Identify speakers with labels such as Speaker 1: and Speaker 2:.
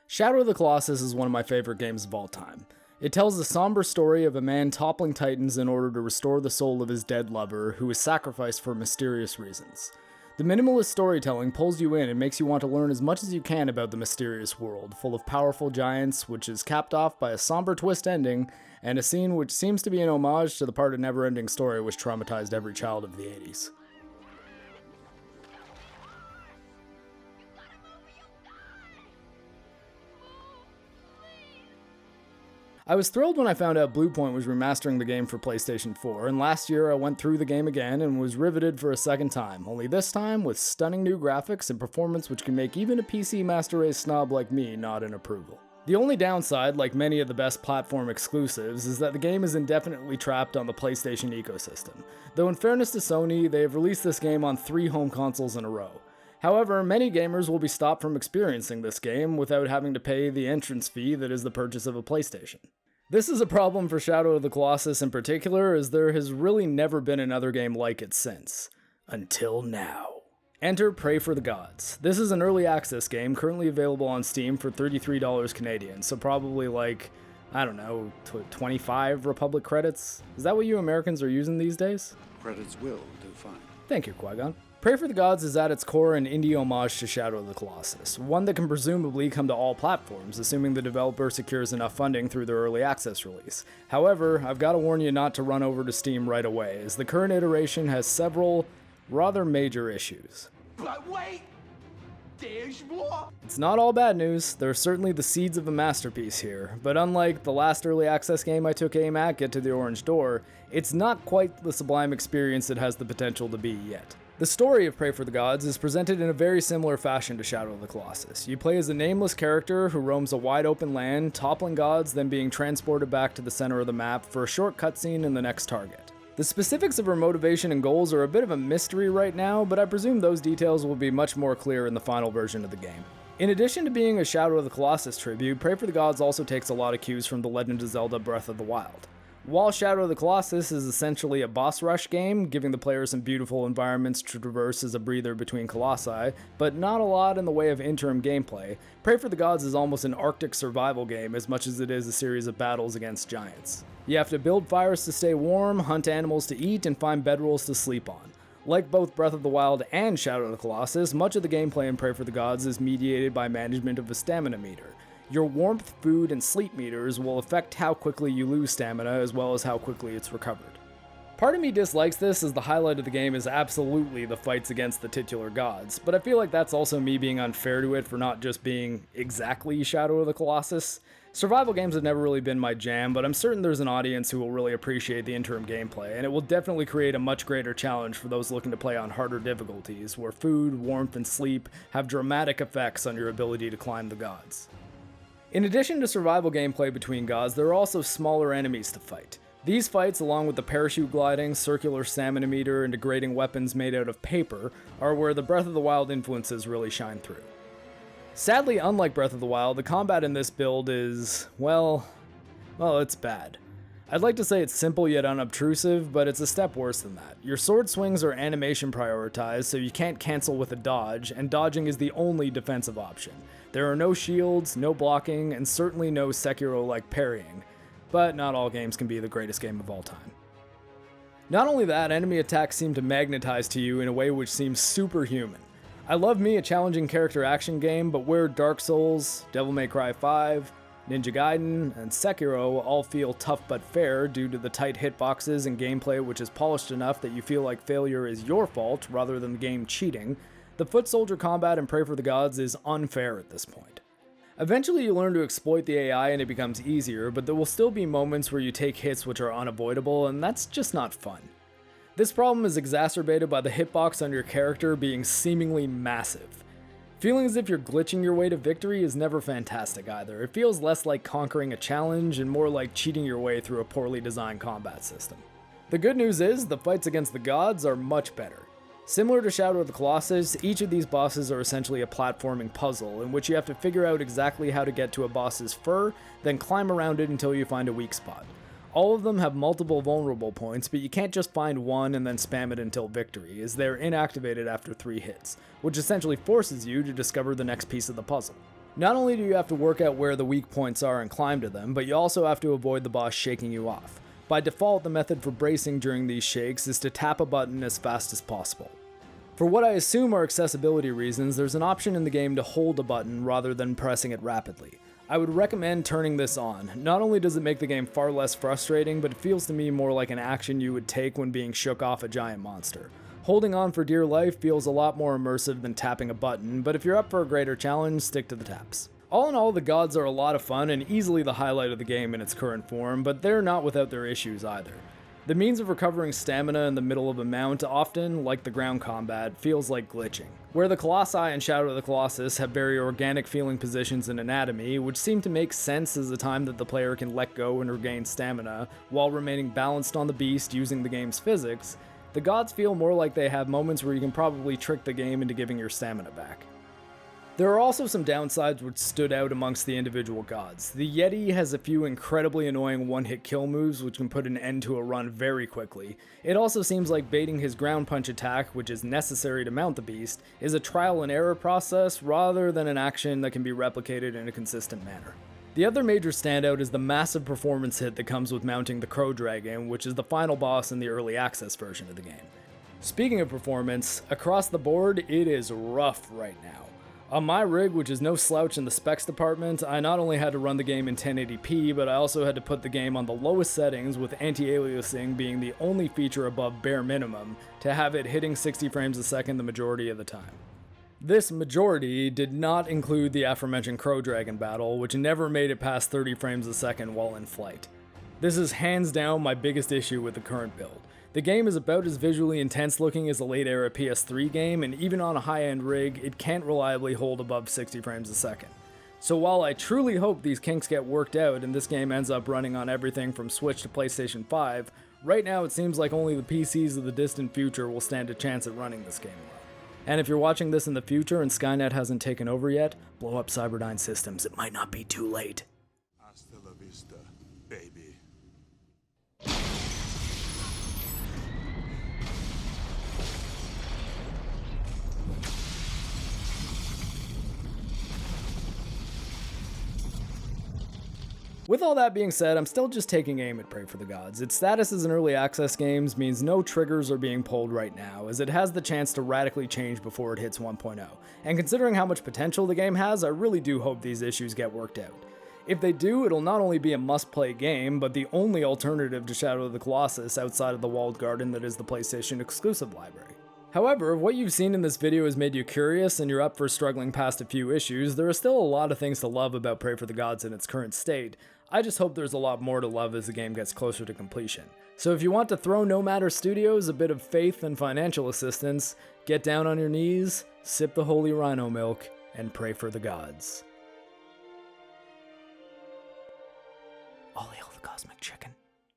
Speaker 1: Shadow of the Colossus is one of my favorite games of all time. It tells the somber story of a man toppling titans in order to restore the soul of his dead lover, who was sacrificed for mysterious reasons. The minimalist storytelling pulls you in and makes you want to learn as much as you can about the mysterious world, full of powerful giants, which is capped off by a somber twist ending, and a scene which seems to be an homage to the part of NEVERENDING story which traumatized every child of the 80s. I was thrilled when I found out Bluepoint was remastering the game for PlayStation 4, and last year I went through the game again and was riveted for a second time, only this time with stunning new graphics and performance which can make even a PC Master Race snob like me nod in approval. The only downside, like many of the best platform exclusives, is that the game is indefinitely trapped on the PlayStation ecosystem, though in fairness to Sony, they have released this game on 3 home consoles in a row. However, many gamers will be stopped from experiencing this game without having to pay the entrance fee that is the purchase of a PlayStation. This is a problem for Shadow of the Colossus in particular, as there has really never been another game like it since. Until now. Enter Pray for the Gods. This is an early access game currently available on Steam for $33 Canadian, so probably like, I don't know, 25 Republic credits? Is that what you Americans are using these days?
Speaker 2: Credits will do fine.
Speaker 1: Thank you, Qui-Gon. Pray for the Gods is at its core an indie homage to Shadow of the Colossus, one that can presumably come to all platforms, assuming the developer secures enough funding through their early access release. However, I've got to warn you not to run over to Steam right away, as the current iteration has several rather major issues.
Speaker 3: But wait! There's more!
Speaker 1: It's not all bad news. There are certainly the seeds of a masterpiece here, but unlike the last early access game I took aim at, Get to the Orange Door, it's not quite the sublime experience it has the potential to be yet. The story of Pray for the Gods is presented in a very similar fashion to Shadow of the Colossus. You play as a nameless character who roams a wide open land, toppling gods, then being transported back to the center of the map for a short cutscene and the next target. The specifics of her motivation and goals are a bit of a mystery right now, but I presume those details will be much more clear in the final version of the game. In addition to being a Shadow of the Colossus tribute, Pray for the Gods also takes a lot of cues from The Legend of Zelda Breath of the Wild. While Shadow of the Colossus is essentially a boss rush game, giving the player some beautiful environments to traverse as a breather between colossi, but not a lot in the way of interim gameplay, Pray for the Gods is almost an Arctic survival game as much as it is a series of battles against giants. You have to build fires to stay warm, hunt animals to eat, and find bedrolls to sleep on. Like both Breath of the Wild and Shadow of the Colossus, much of the gameplay in Pray for the Gods is mediated by management of a stamina meter. Your warmth, food, and sleep meters will affect how quickly you lose stamina as well as how quickly it's recovered. Part of me dislikes this as the highlight of the game is absolutely the fights against the titular gods, but I feel like that's also me being unfair to it for not just being exactly Shadow of the Colossus. Survival games have never really been my jam, but I'm certain there's an audience who will really appreciate the interim gameplay, and it will definitely create a much greater challenge for those looking to play on harder difficulties, where food, warmth, and sleep have dramatic effects on your ability to climb the gods. In addition to survival gameplay between gods, there are also smaller enemies to fight. These fights, along with the parachute gliding, circular stamina meter, and degrading weapons made out of paper, are where the Breath of the Wild influences really shine through. Sadly, unlike Breath of the Wild, the combat in this build is, well, it's bad. I'd like to say it's simple yet unobtrusive, but it's a step worse than that. Your sword swings are animation prioritized, so you can't cancel with a dodge, and dodging is the only defensive option. There are no shields, no blocking, and certainly no Sekiro-like parrying, but not all games can be the greatest game of all time. Not only that, enemy attacks seem to magnetize to you in a way which seems superhuman. I love me a challenging character action game, but where Dark Souls, Devil May Cry 5, Ninja Gaiden, and Sekiro all feel tough but fair due to the tight hitboxes and gameplay which is polished enough that you feel like failure is your fault rather than the game cheating, the foot soldier combat in Pray for the Gods is unfair at this point. Eventually you learn to exploit the AI and it becomes easier, but there will still be moments where you take hits which are unavoidable, and that's just not fun. This problem is exacerbated by the hitbox on your character being seemingly massive. Feeling as if you're glitching your way to victory is never fantastic either. It feels less like conquering a challenge and more like cheating your way through a poorly designed combat system. The good news is, the fights against the gods are much better. Similar to Shadow of the Colossus, each of these bosses are essentially a platforming puzzle in which you have to figure out exactly how to get to a boss's fur, then climb around it until you find a weak spot. All of them have multiple vulnerable points, but you can't just find one and then spam it until victory, as they're inactivated after 3 hits, which essentially forces you to discover the next piece of the puzzle. Not only do you have to work out where the weak points are and climb to them, but you also have to avoid the boss shaking you off. By default, the method for bracing during these shakes is to tap a button as fast as possible. For what I assume are accessibility reasons, there's an option in the game to hold a button rather than pressing it rapidly. I would recommend turning this on. Not only does it make the game far less frustrating, but it feels to me more like an action you would take when being shook off a giant monster. Holding on for dear life feels a lot more immersive than tapping a button, but if you're up for a greater challenge, stick to the taps. All in all, the gods are a lot of fun and easily the highlight of the game in its current form, but they're not without their issues either. The means of recovering stamina in the middle of a mount often, like the ground combat, feels like glitching. Where the Colossi and Shadow of the Colossus have very organic feeling positions and anatomy, which seem to make sense as a time that the player can let go and regain stamina, while remaining balanced on the beast using the game's physics, the gods feel more like they have moments where you can probably trick the game into giving your stamina back. There are also some downsides which stood out amongst the individual gods. The Yeti has a few incredibly annoying one-hit kill moves which can put an end to a run very quickly. It also seems like baiting his ground punch attack, which is necessary to mount the beast, is a trial and error process rather than an action that can be replicated in a consistent manner. The other major standout is the massive performance hit that comes with mounting the Crow Dragon, which is the final boss in the early access version of the game. Speaking of performance, across the board it is rough right now. On my rig, which is no slouch in the specs department, I not only had to run the game in 1080p, but I also had to put the game on the lowest settings, with anti-aliasing being the only feature above bare minimum, to have it hitting 60 frames a second the majority of the time. This majority did not include the aforementioned Crow Dragon battle, which never made it past 30 frames a second while in flight. This is hands down my biggest issue with the current build. The game is about as visually intense looking as a late era PS3 game, and even on a high-end rig, it can't reliably hold above 60 frames a second. So while I truly hope these kinks get worked out and this game ends up running on everything from Switch to PlayStation 5, right now it seems like only the PCs of the distant future will stand a chance at running this game well. And if you're watching this in the future and Skynet hasn't taken over yet, blow up Cyberdyne Systems, it might not be too late.
Speaker 2: Hasta la vista, baby.
Speaker 1: With all that being said, I'm still just taking aim at Pray for the Gods. Its status as an early access game means no triggers are being pulled right now, as it has the chance to radically change before it hits 1.0. And considering how much potential the game has, I really do hope these issues get worked out. If they do, it'll not only be a must-play game, but the only alternative to Shadow of the Colossus outside of the walled garden that is the PlayStation exclusive library. However, if what you've seen in this video has made you curious and you're up for struggling past a few issues, there are still a lot of things to love about Pray for the Gods in its current state. I just hope there's a lot more to love as the game gets closer to completion. So if you want to throw No Matter Studios a bit of faith and financial assistance, get down on your knees, sip the holy rhino milk, and pray for the gods. All hail the cosmic chicken.